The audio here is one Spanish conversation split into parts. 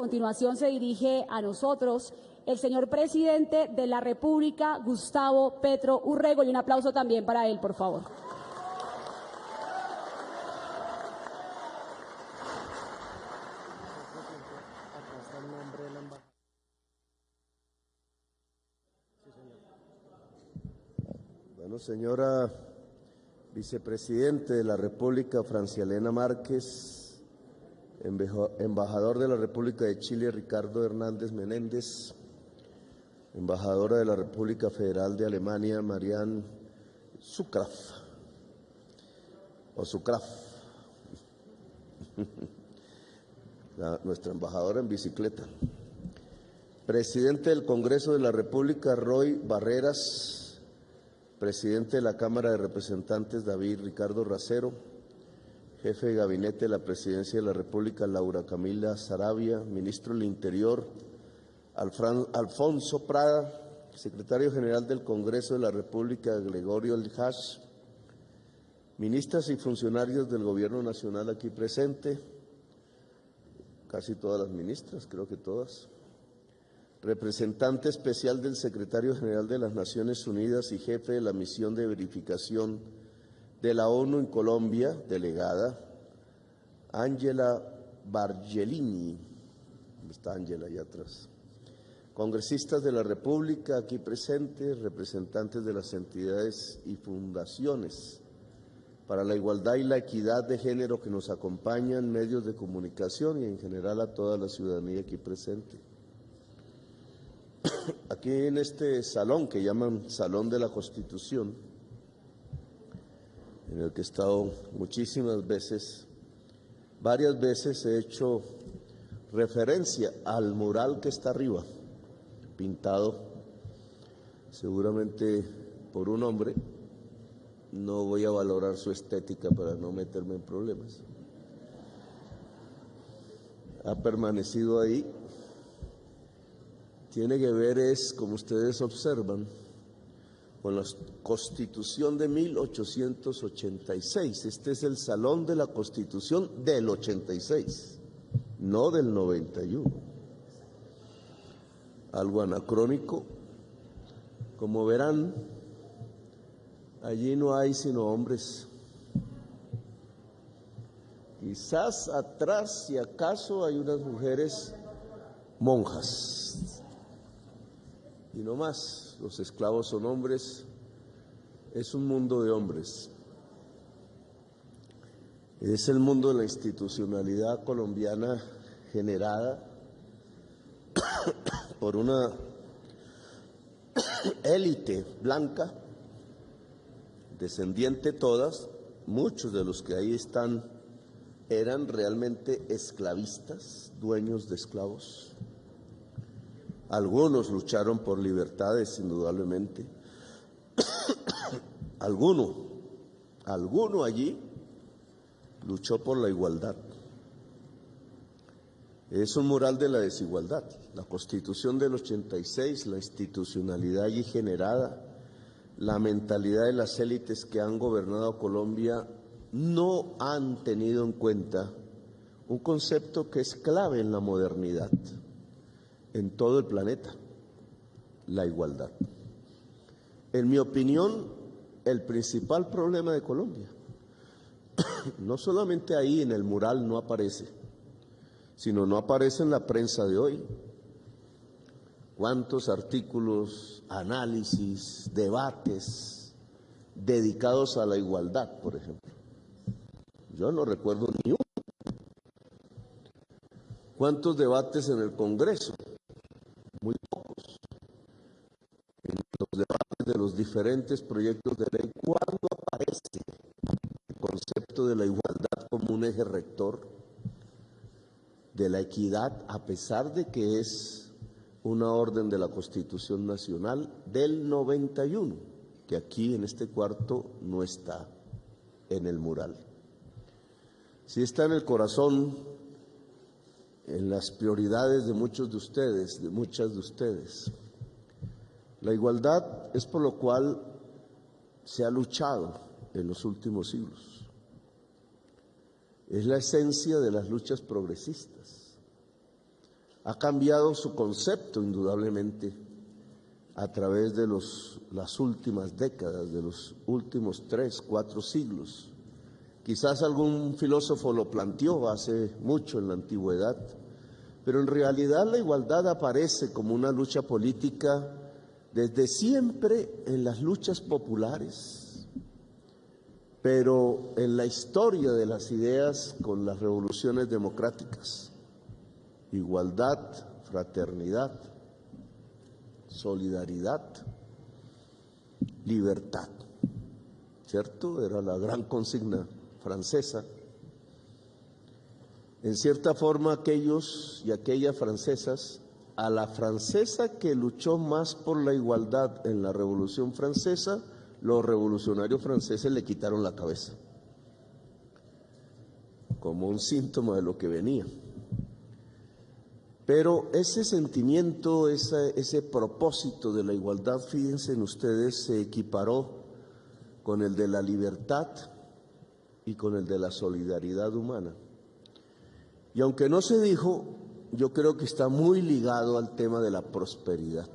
A continuación se dirige a nosotros el señor presidente de la República, Gustavo Petro Urrego, y un aplauso también para él, por favor. Bueno, señora vicepresidente de la República, Francia Elena Márquez, embajador de la República de Chile, Ricardo Hernández Menéndez, embajadora de la República Federal de Alemania, Marianne Sukraf, nuestra embajadora en bicicleta, presidente del Congreso de la República, Roy Barreras, presidente de la Cámara de Representantes, David Ricardo Racero, jefe de gabinete de la Presidencia de la República, Laura Camila Saravia, ministro del Interior, Alfonso Prada, secretario general del Congreso de la República, Gregorio Elhaj, ministras y funcionarios del Gobierno Nacional aquí presente, casi todas las ministras, creo que todas, representante especial del secretario general de las Naciones Unidas y jefe de la misión de verificación de la ONU en Colombia, delegada, Ángela Bargelini, está Ángela allá atrás, congresistas de la República aquí presentes, representantes de las entidades y fundaciones para la igualdad y la equidad de género que nos acompañan, medios de comunicación y en general a toda la ciudadanía aquí presente. Aquí en este salón que llaman Salón de la Constitución, en el que he estado muchísimas veces, varias veces he hecho referencia al mural que está arriba, pintado seguramente por un hombre. No voy a valorar su estética para no meterme en problemas. Ha permanecido ahí. Tiene que ver, como ustedes observan, con la Constitución de 1886. Este es el Salón de la Constitución del 86, no del 91. Algo anacrónico. Como verán, allí no hay sino hombres. Quizás atrás, si acaso, hay unas mujeres monjas. Y no más. Los esclavos son hombres, es un mundo de hombres. Es el mundo de la institucionalidad colombiana generada por una élite blanca, descendiente todas, muchos de los que ahí están eran realmente esclavistas, dueños de esclavos. Algunos lucharon por libertades, indudablemente. Alguno allí luchó por la igualdad. Es un mural de la desigualdad. La Constitución del 86, la institucionalidad allí generada, la mentalidad de las élites que han gobernado Colombia no han tenido en cuenta un concepto que es clave en la modernidad, en todo el planeta: la igualdad. En mi opinión, el principal problema de Colombia, no solamente ahí en el mural no aparece, sino no aparece en la prensa de hoy. ¿Cuántos artículos, análisis, debates dedicados a la igualdad, por ejemplo? Yo no recuerdo ni uno. ¿Cuántos debates en el Congreso? Muy pocos. En los debates de los diferentes proyectos de ley, ¿cuándo aparece el concepto de la igualdad como un eje rector de la equidad, a pesar de que es una orden de la Constitución Nacional del 91, que aquí en este cuarto no está en el mural? Sí está en el corazón, en las prioridades de muchos de ustedes, de muchas de ustedes. La igualdad es por lo cual se ha luchado en los últimos siglos. Es la esencia de las luchas progresistas. ha cambiado su concepto indudablemente a través de las últimas décadas, de los últimos 3, 4 siglos. Quizás algún filósofo lo planteó hace mucho en la antigüedad, pero en realidad la igualdad aparece como una lucha política desde siempre en las luchas populares, pero en la historia de las ideas con las revoluciones democráticas. Igualdad, fraternidad, solidaridad, libertad, ¿cierto? Era la gran consigna francesa. En cierta forma, aquellos y aquellas francesas, a la francesa que luchó más por la igualdad en la Revolución Francesa, los revolucionarios franceses le quitaron la cabeza, como un síntoma de lo que venía. Pero ese sentimiento, ese propósito de la igualdad, fíjense en ustedes, se equiparó con el de la libertad y con el de la solidaridad humana. Y aunque no se dijo, yo creo que está muy ligado al tema de la prosperidad.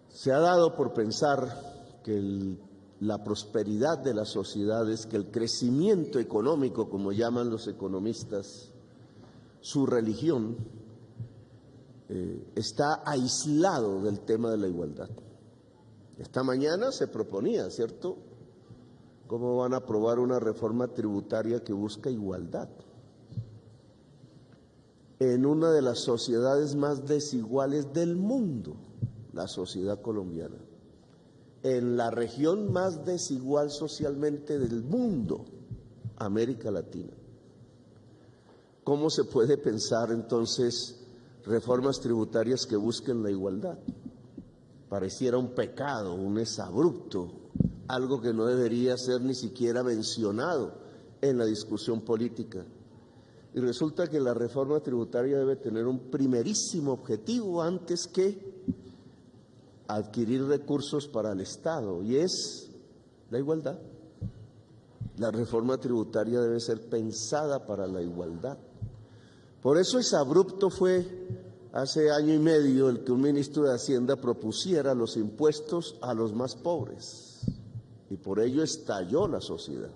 Se ha dado por pensar que la prosperidad de las sociedades, que el crecimiento económico, como llaman los economistas, su religión, está aislado del tema de la igualdad. Esta mañana se proponía, ¿cierto?, cómo van a aprobar una reforma tributaria que busca igualdad en una de las sociedades más desiguales del mundo, la sociedad colombiana, en la región más desigual socialmente del mundo, América Latina. ¿Cómo se puede pensar entonces reformas tributarias que busquen la igualdad? Pareciera un pecado, un exabrupto, algo que no debería ser ni siquiera mencionado en la discusión política. Y resulta que la reforma tributaria debe tener un primerísimo objetivo antes que adquirir recursos para el Estado, y es la igualdad. La reforma tributaria debe ser pensada para la igualdad. Por eso exabrupto fue hace año y medio el que un ministro de Hacienda propusiera los impuestos a los más pobres, y por ello estalló la sociedad.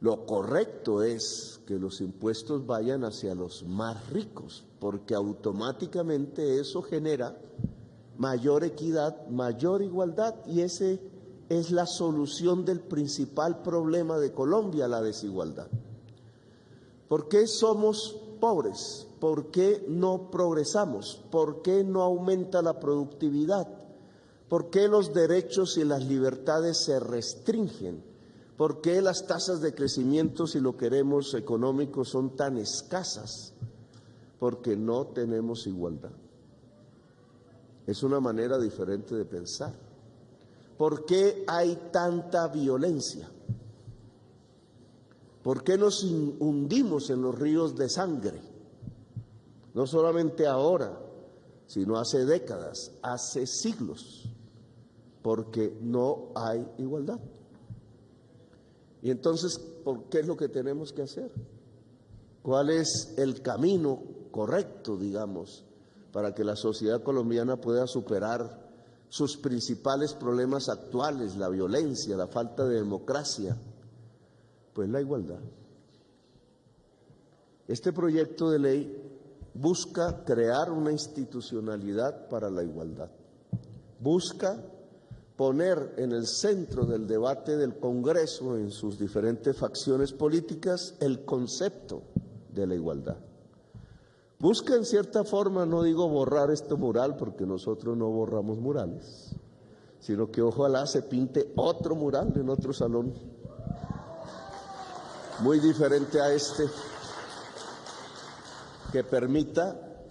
Lo correcto es que los impuestos vayan hacia los más ricos, porque automáticamente eso genera mayor equidad, mayor igualdad, y ese es la solución del principal problema de Colombia, la desigualdad. ¿Por qué somos pobres? ¿Por qué no progresamos? ¿Por qué no aumenta la productividad? ¿Por qué los derechos y las libertades se restringen? ¿Por qué las tasas de crecimiento, si lo queremos económico, son tan escasas? Porque no tenemos igualdad. Es una manera diferente de pensar. ¿Por qué hay tanta violencia? ¿Por qué nos hundimos en los ríos de sangre? No solamente ahora, sino hace décadas, hace siglos, porque no hay igualdad. Y entonces, ¿qué es lo que tenemos que hacer? ¿Cuál es el camino correcto, digamos, para que la sociedad colombiana pueda superar sus principales problemas actuales, la violencia, la falta de democracia? Pues la igualdad. Este proyecto de ley busca crear una institucionalidad para la igualdad. Busca poner en el centro del debate del Congreso, en sus diferentes facciones políticas, el concepto de la igualdad. Busca en cierta forma, no digo borrar este mural, porque nosotros no borramos murales, sino que ojalá se pinte otro mural en otro salón, muy diferente a este, que permita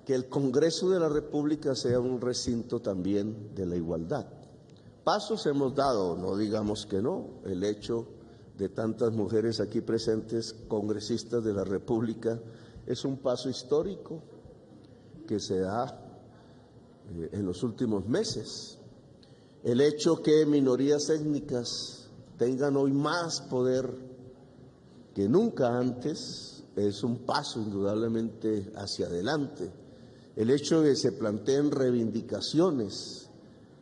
que el Congreso de la República sea un recinto también de la igualdad. Pasos hemos dado, no digamos que no, el hecho de tantas mujeres aquí presentes, congresistas de la República, es un paso histórico que se da en los últimos meses. El hecho que minorías étnicas tengan hoy más poder que nunca antes, es un paso indudablemente hacia adelante. El hecho de que se planteen reivindicaciones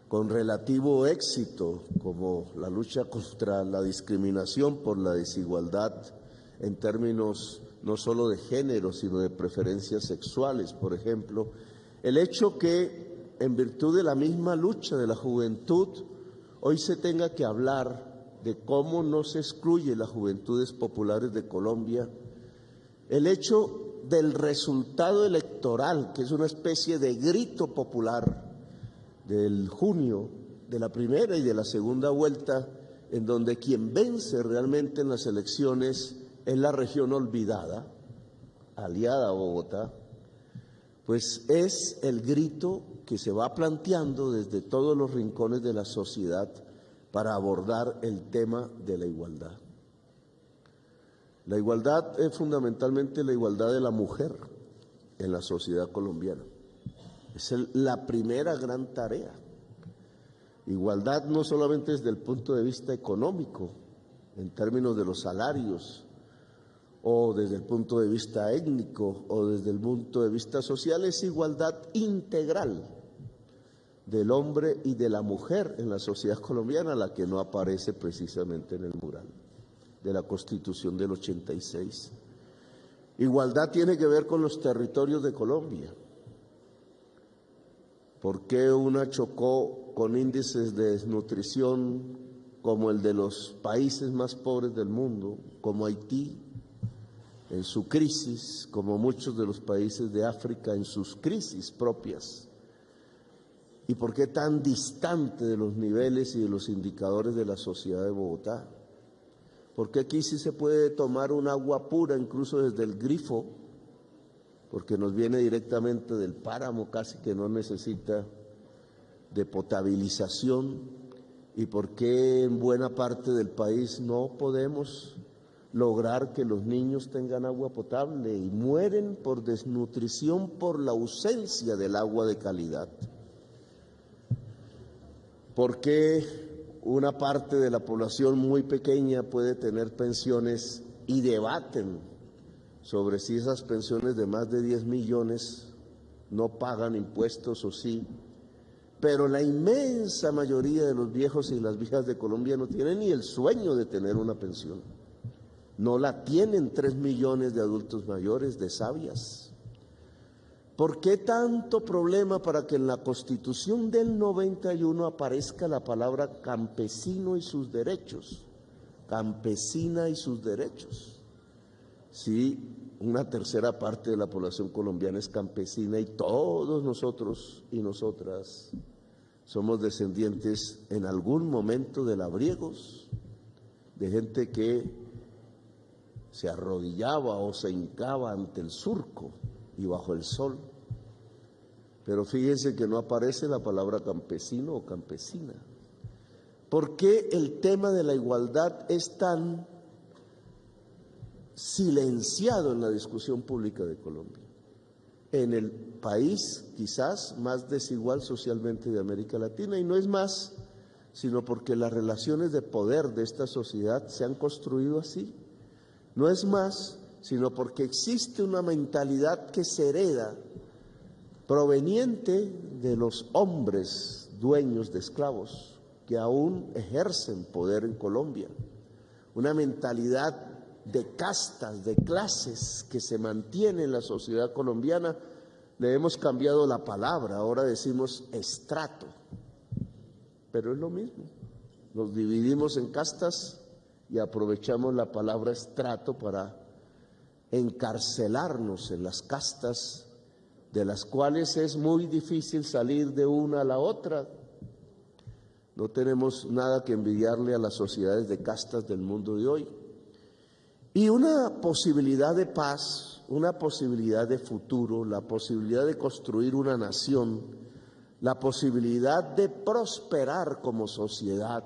con relativo éxito, como la lucha contra la discriminación por la desigualdad en términos no solo de género, sino de preferencias sexuales, por ejemplo. El hecho que, en virtud de la misma lucha de la juventud, hoy se tenga que hablar de cómo no se excluye las juventudes populares de Colombia. El hecho del resultado electoral, que es una especie de grito popular del junio, de la primera y de la segunda vuelta, en donde quien vence realmente en las elecciones es la región olvidada, aliada a Bogotá, pues es el grito que se va planteando desde todos los rincones de la sociedad para abordar el tema de la igualdad. La igualdad es fundamentalmente la igualdad de la mujer en la sociedad colombiana. Es la primera gran tarea. Igualdad no solamente desde el punto de vista económico, en términos de los salarios, o desde el punto de vista étnico, o desde el punto de vista social, es igualdad integral del hombre y de la mujer en la sociedad colombiana, la que no aparece precisamente en el mural de la Constitución del 86. Igualdad tiene que ver con los territorios de Colombia. ¿Por qué una chocó con índices de desnutrición como el de los países más pobres del mundo, como Haití, en su crisis, como muchos de los países de África en sus crisis propias? ¿Y por qué tan distante de los niveles y de los indicadores de la sociedad de Bogotá? ¿Por qué aquí sí se puede tomar un agua pura, incluso desde el grifo? Porque nos viene directamente del páramo, casi que no necesita de potabilización. ¿Y por qué en buena parte del país no podemos lograr que los niños tengan agua potable y mueren por desnutrición por la ausencia del agua de calidad? ¿Por qué una parte de la población muy pequeña puede tener pensiones y debaten sobre si esas pensiones de más de 10 millones no pagan impuestos o sí? Pero la inmensa mayoría de los viejos y las viejas de Colombia no tienen ni el sueño de tener una pensión. No la tienen 3 millones de adultos mayores, de sabias. ¿Por qué tanto problema para que en la Constitución del 91 aparezca la palabra campesino y sus derechos? Campesina y sus derechos. Sí, una tercera parte de la población colombiana es campesina y todos nosotros y nosotras somos descendientes en algún momento de labriegos, de gente que se arrodillaba o se hincaba ante el surco y bajo el sol. Pero fíjense que no aparece la palabra campesino o campesina. ¿Por qué el tema de la igualdad es tan silenciado en la discusión pública de Colombia? En el país quizás más desigual socialmente de América Latina, y no es más sino porque las relaciones de poder de esta sociedad se han construido así. No es más sino porque existe una mentalidad que se hereda proveniente de los hombres dueños de esclavos que aún ejercen poder en Colombia, una mentalidad de castas, de clases que se mantiene en la sociedad colombiana. Le hemos cambiado la palabra, ahora decimos estrato, pero es lo mismo. Nos dividimos en castas y aprovechamos la palabra estrato para encarcelarnos en las castas, de las cuales es muy difícil salir de una a la otra. No tenemos nada que envidiarle a las sociedades de castas del mundo de hoy. Y una posibilidad de paz, una posibilidad de futuro, la posibilidad de construir una nación, la posibilidad de prosperar como sociedad,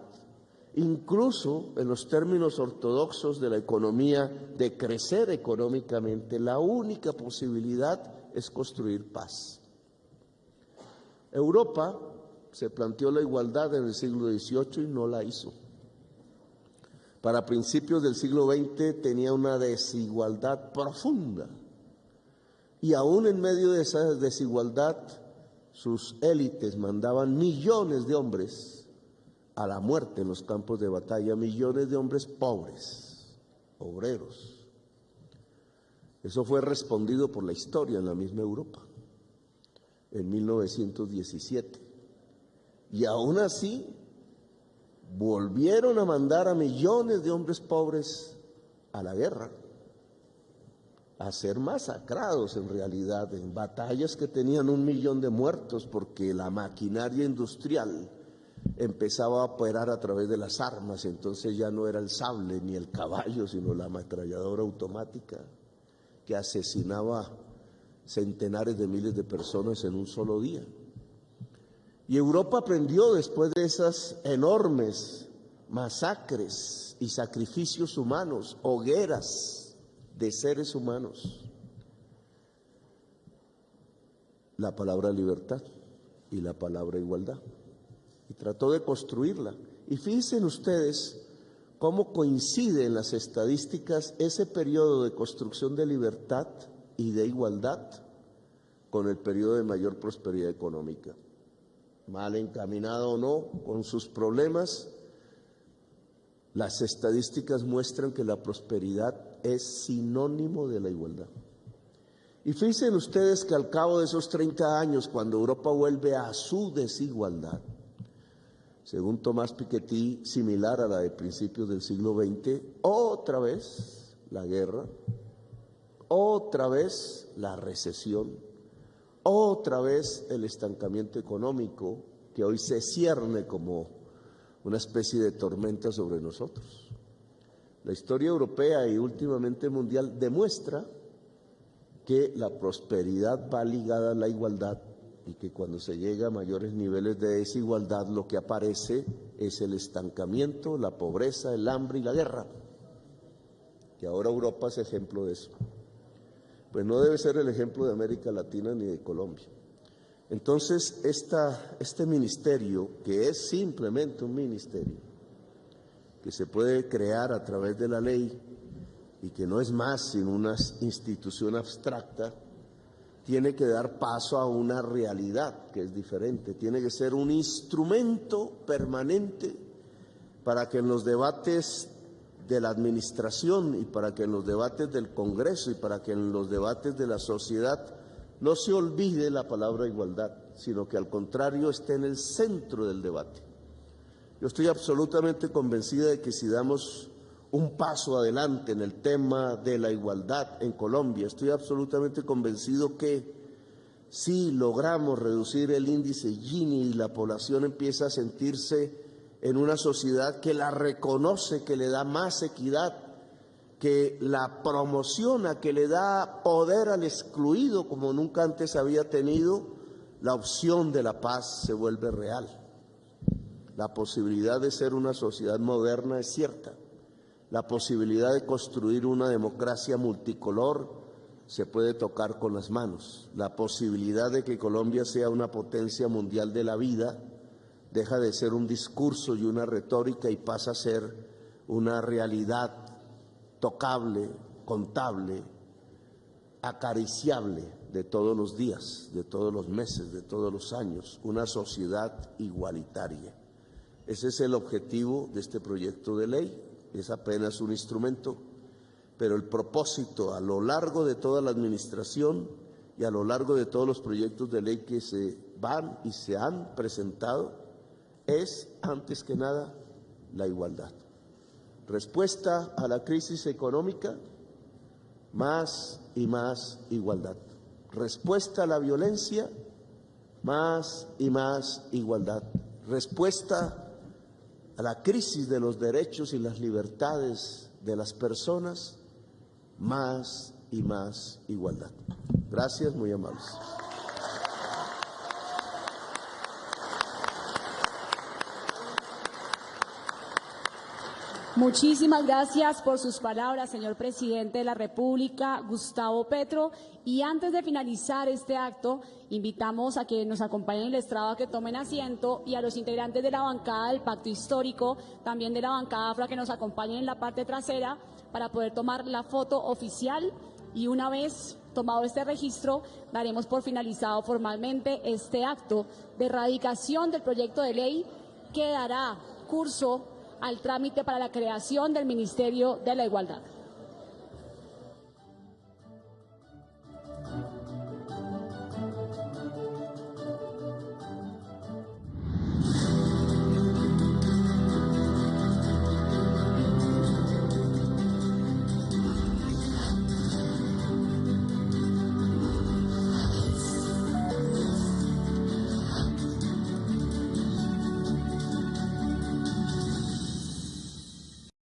incluso en los términos ortodoxos de la economía, de crecer económicamente, la única posibilidad es construir paz. Europa se planteó la igualdad en el siglo XVIII y no la hizo. Para principios del siglo XX tenía una desigualdad profunda. Y aún en medio de esa desigualdad, sus élites mandaban millones de hombres a la muerte en los campos de batalla, millones de hombres pobres, obreros. Eso fue respondido por la historia en la misma Europa, en 1917. Y aún así, volvieron a mandar a millones de hombres pobres a la guerra, a ser masacrados en realidad, en batallas que tenían 1 millón de muertos, porque la maquinaria industrial empezaba a operar a través de las armas, entonces ya no era el sable ni el caballo, sino la ametralladora automática que asesinaba centenares de miles de personas en un solo día. Y Europa aprendió después de esas enormes masacres y sacrificios humanos, hogueras de seres humanos, la palabra libertad y la palabra igualdad, y trató de construirla. Y fíjense ustedes cómo coincide en las estadísticas ese periodo de construcción de libertad y de igualdad con el periodo de mayor prosperidad económica. Mal encaminado o no, con sus problemas, las estadísticas muestran que la prosperidad es sinónimo de la igualdad. Y fíjense ustedes que al cabo de esos 30 años, cuando Europa vuelve a su desigualdad, según Tomás Piketty, similar a la de principios del siglo XX, otra vez la guerra, otra vez la recesión, otra vez el estancamiento económico que hoy se cierne como una especie de tormenta sobre nosotros. La historia europea y últimamente mundial demuestra que la prosperidad va ligada a la igualdad y que cuando se llega a mayores niveles de desigualdad lo que aparece es el estancamiento, la pobreza, el hambre y la guerra, que ahora Europa es ejemplo de eso. Pues no debe ser el ejemplo de América Latina ni de Colombia. Entonces, este ministerio, que es simplemente un ministerio, que se puede crear a través de la ley y que no es más sino una institución abstracta, tiene que dar paso a una realidad que es diferente, tiene que ser un instrumento permanente para que en los debates de la administración y para que en los debates del Congreso y para que en los debates de la sociedad no se olvide la palabra igualdad, sino que al contrario esté en el centro del debate. Yo estoy absolutamente convencida de que si damos un paso adelante en el tema de la igualdad en Colombia, estoy absolutamente convencido que si logramos reducir el índice Gini y la población empieza a sentirse en una sociedad que la reconoce, que le da más equidad, que la promociona, que le da poder al excluido como nunca antes había tenido, la opción de la paz se vuelve real. La posibilidad de ser una sociedad moderna es cierta. La posibilidad de construir una democracia multicolor se puede tocar con las manos. La posibilidad de que Colombia sea una potencia mundial de la vida deja de ser un discurso y una retórica y pasa a ser una realidad tocable, contable, acariciable de todos los días, de todos los meses, de todos los años, una sociedad igualitaria. Ese es el objetivo de este proyecto de ley, es apenas un instrumento, pero el propósito a lo largo de toda la administración y a lo largo de todos los proyectos de ley que se van y se han presentado es, antes que nada, la igualdad. Respuesta a la crisis económica, más y más igualdad. Respuesta a la violencia, más y más igualdad. Respuesta a la crisis de los derechos y las libertades de las personas, más y más igualdad. Gracias, muy amables. Muchísimas gracias por sus palabras, señor presidente de la República, Gustavo Petro. Y antes de finalizar este acto, invitamos a que nos acompañen en el estrado a que tomen asiento y a los integrantes de la bancada del Pacto Histórico, también de la bancada AFRA, que nos acompañen en la parte trasera para poder tomar la foto oficial. Y una vez tomado este registro, daremos por finalizado formalmente este acto de erradicación del proyecto de ley que dará curso al trámite para la creación del Ministerio de la Igualdad.